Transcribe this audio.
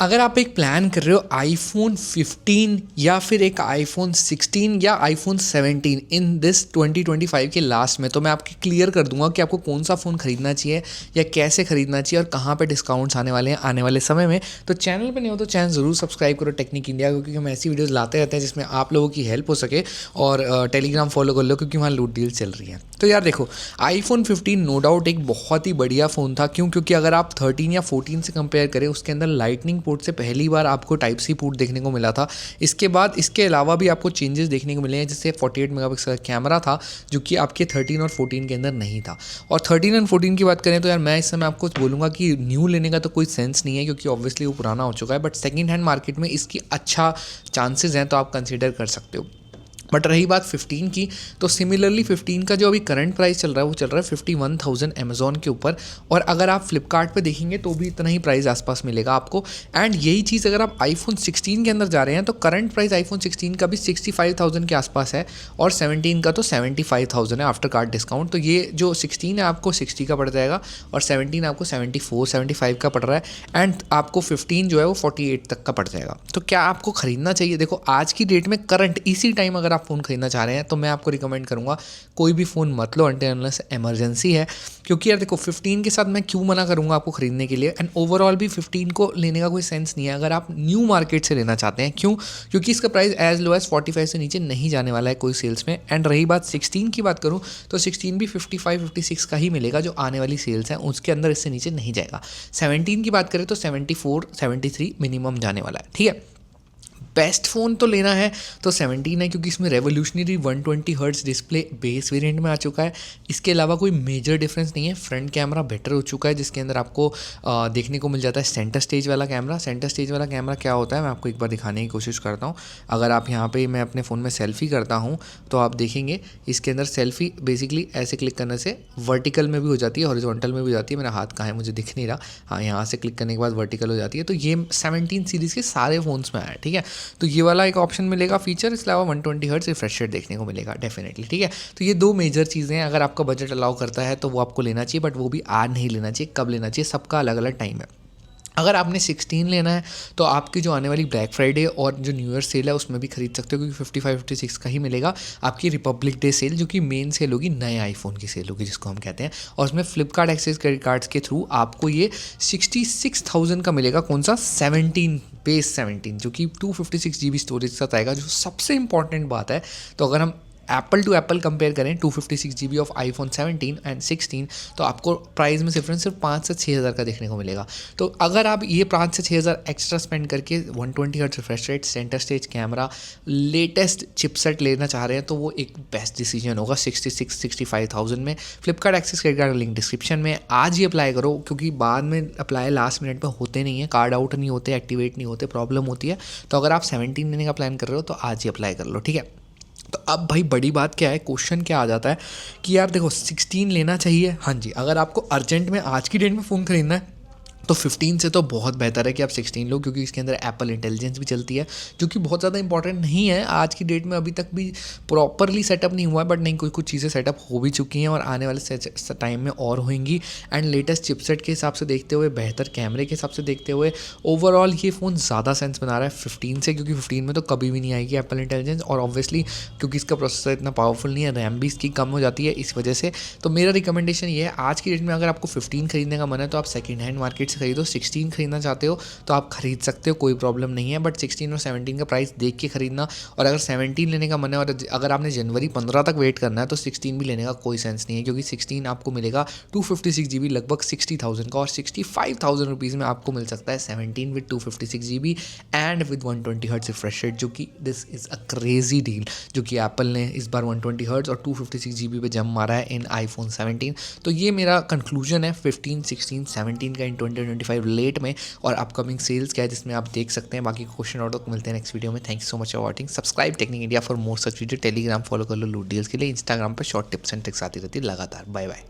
अगर आप एक प्लान कर रहे हो आईफोन 15 या फिर एक आईफोन 16 या आईफोन 17 इन दिस 2025 के लास्ट में, तो मैं आपकी क्लियर कर दूंगा कि आपको कौन सा फ़ोन खरीदना चाहिए या कैसे खरीदना चाहिए और कहाँ पे डिस्काउंट्स आने वाले हैं आने वाले समय में। तो चैनल पे नहीं हो तो चैनल ज़रूर सब्सक्राइब करो टेक्निक इंडिया को, क्योंकि हम ऐसी वीडियोज़ लाते रहते हैं जिसमें आप लोगों की हेल्प हो सके। और टेलीग्राम फॉलो कर लो क्योंकि वहाँ लूट डील चल रही है। तो यार देखो, आईफोन 15 नो डाउट एक बहुत ही बढ़िया फ़ोन था। क्यों? क्योंकि अगर आप 13 या 14 से कंपेयर करें, उसके अंदर लाइटनिंग पोर्ट से पहली बार आपको टाइप सी पोर्ट देखने को मिला था। इसके बाद इसके अलावा भी आपको चेंजेस देखने को मिले हैं, जैसे 48 मेगापिक्सल का कैमरा था जो कि आपके 13 और 14 के अंदर नहीं था। और 13 एंड 14 की बात करें तो यार मैं इस समय आपको बोलूँगा कि न्यू लेने का तो कोई सेंस नहीं है, क्योंकि ऑब्वियसली वो पुराना हो चुका है। बट सेकेंड हैंड मार्केट में इसकी अच्छा चांसेस हैं, तो आप कंसिडर कर सकते हो। बट रही बात 15 की, तो सिमिलरली 15 का जो अभी करंट प्राइस चल रहा है वो चल रहा है 51,000 अमेजोन के ऊपर। और अगर आप फ्लिपकार्ट पे देखेंगे तो भी इतना ही प्राइस आसपास मिलेगा आपको। एंड यही चीज़ अगर आप आईफोन 16 के अंदर जा रहे हैं तो करंट प्राइस आईफोन 16 का भी 65,000 के आसपास है और 17 का तो 75,000 है आफ्टर कार्ड डिस्काउंट। तो ये जो 16 है आपको 60 का पड़ जाएगा और 17 आपको 74-75 का पड़ रहा है। एंड आपको 15 जो है वो 48 तक का पड़ जाएगा। तो क्या आपको खरीदना चाहिए? देखो, आज की डेट में करंट इसी टाइम अगर फ़ोन खरीदना चाह रहे हैं तो मैं आपको रिकमेंड करूंगा कोई भी फ़ोन मत लो अनटिल अनलेस इमरजेंसी है। क्योंकि यार देखो, 15 के साथ मैं क्यों मना करूंगा आपको खरीदने के लिए। एंड ओवरऑल भी 15 को लेने का कोई सेंस नहीं है अगर आप न्यू मार्केट से लेना चाहते हैं। क्यों? क्योंकि इसका प्राइस एज लो एज 45 से नीचे नहीं जाने वाला है कोई सेल्स में। एंड रही बात 16 की बात करूँ तो 16 भी 55-56 का ही मिलेगा जो आने वाली सेल्स हैं, उसके अंदर इससे नीचे नहीं जाएगा। 17 की बात करें तो 74-73 मिनिमम जाने वाला है। ठीक है, बेस्ट फ़ोन तो लेना है तो 17 है, क्योंकि इसमें revolutionary 120 hertz display base variant में आ चुका है। इसके अलावा कोई मेजर डिफरेंस नहीं है। फ्रंट कैमरा बेटर हो चुका है, जिसके अंदर आपको देखने को मिल जाता है सेंटर स्टेज वाला कैमरा। सेंटर स्टेज वाला कैमरा क्या होता है मैं आपको एक बार दिखाने की कोशिश करता हूँ। अगर आप यहाँ पे, मैं अपने फ़ोन में सेल्फी करता हूँ तो आप देखेंगे इसके अंदर सेल्फी बेसिकली ऐसे क्लिक करने से वर्टिकल में भी हो जाती है, हॉरिजॉन्टल में भी हो जाती है। मेरा हाथ कहाँ है मुझे दिख नहीं रहा। हाँ, यहाँ से क्लिक करने के बाद वर्टिकल हो जाती है। तो ये 17 सीरीज़ के सारे फ़ोन्स में आया है। ठीक है, तो ये वाला एक ऑप्शन मिलेगा फीचर। इसके अलावा 120 हर्ट्ज रिफ्रेश रेट देखने को मिलेगा डेफिनेटली। ठीक है, तो ये दो मेजर चीज़ें हैं। अगर आपका बजट अलाउ करता है तो वो आपको लेना चाहिए, बट वो भी आज नहीं लेना चाहिए। कब लेना चाहिए, सबका अलग अलग टाइम है। अगर आपने 16 लेना है तो आपकी जो आने वाली ब्लैक फ्राइडे और जो न्यू ईयर सेल है उसमें भी खरीद सकते हो, क्योंकि 55-56 का ही मिलेगा। आपकी रिपब्लिक डे सेल जो कि मेन सेल होगी, नए आईफोन की सेल होगी जिसको हम कहते हैं, और उसमें फ्लिपकार्ट एक्सेस क्रेडिट कार्ड्स के थ्रू आपको ये 66,000 का मिलेगा। कौन सा? 17 बेस 17, जो कि 256 GB स्टोरेज के साथ आएगा, जो सबसे इंपॉर्टेंट बात है। तो अगर हम एप्पल टू एप्पल कंपेयर करें 256 GB ऑफ आईफोन 17 एंड 16, तो आपको प्राइस में डिफरेंस सिर्फ 5 से 6 हज़ार का देखने को मिलेगा। तो अगर आप ये 5 से 6 हज़ार एक्स्ट्रा स्पेंड करके 120 hertz refresh rate, centre stage camera, latest chipset लेना चाह रहे हैं तो वो एक बेस्ट डिसीजन होगा 66-65,000 में। Flipkart Axis credit card link description में। आज ही अप्लाई करो, क्योंकि बाद में अप्लाई लास्ट मिनट में होते नहीं है, कार्ड आउट नहीं होते, एक्टिवेट नहीं होते, प्रॉब्लम होती है। तो अगर आप 17 लेने का प्लान कर रहे हो तो आज ही अप्लाई कर लो। ठीक है, तो अब भाई बड़ी बात क्या है, क्वेश्चन क्या आ जाता है कि यार देखो 16 लेना चाहिए। हाँ जी, अगर आपको अर्जेंट में आज की डेट में फ़ोन खरीदना है तो 15 से तो बहुत बेहतर है कि आप 16 लो, क्योंकि इसके अंदर एप्पल इंटेलिजेंस भी चलती है, जो कि बहुत ज़्यादा इंपॉर्टेंट नहीं है आज की डेट में। अभी तक भी प्रॉपरली सेटअप नहीं हुआ है, बट नहीं, कुछ चीज़ें सेटअप हो भी चुकी हैं और आने वाले टाइम में और होंगी। एंड लेटेस्ट चिपसेट के हिसाब से देखते हुए, बेहतर कैमरे के हिसाब से देखते हुए, ओवरऑल ये फ़ोन ज़्यादा सेंस बना रहा है 15 से, क्योंकि 15 में तो कभी भी नहीं आएगी एप्पल इंटेलिजेंस। और ऑब्वियसली क्योंकि इसका प्रोसेसर इतना पावरफुल नहीं है, रैम भी इसकी कम हो जाती है इस वजह से। तो मेरा रिकमेंडेशन ये है, आज की डेट में अगर आपको 15 खरीदने का मन है तो आप सेकेंड हैंड मार्केट से खरीदो। 16 खरीदना चाहते हो तो आप खरीद सकते हो, कोई प्रॉब्लम नहीं है, बट 16 और 17 का प्राइस देख के खरीदना। और अगर 17 लेने का मन है और अगर आपने जनवरी 15 तक वेट करना है तो 16 भी लेने का कोई सेंस नहीं है, क्योंकि 16 आपको मिलेगा 256 GB लगभग 60,000 का, और 65,000 रुपीज़ में आपको मिल सकता है 17 with 256 GB and with 120 hertz refresh rate, जो कि this is a crazy deal जो कि एप्पल ने इस बार 120 हर्ट्ज और 256 GB पे जम मारा है इन आईफोन 17। तो ये मेरा कंक्लूजन है 15, 16, 17 का इन 2025 लेट में, और अपकमिंग सेल्स क्या है जिसमें आप देख सकते हैं। बाकी क्वेश्चन और तो मिलते हैं नेक्स्ट वीडियो में। Thank you so much for watching. Subscribe technique India for more such video. Telegram follow कर लो लूट डील्स के लिए। इंस्टाग्राम पर शॉर्ट टिप्स एंड ट्रिक्स आती रहती है लगातार। Bye bye.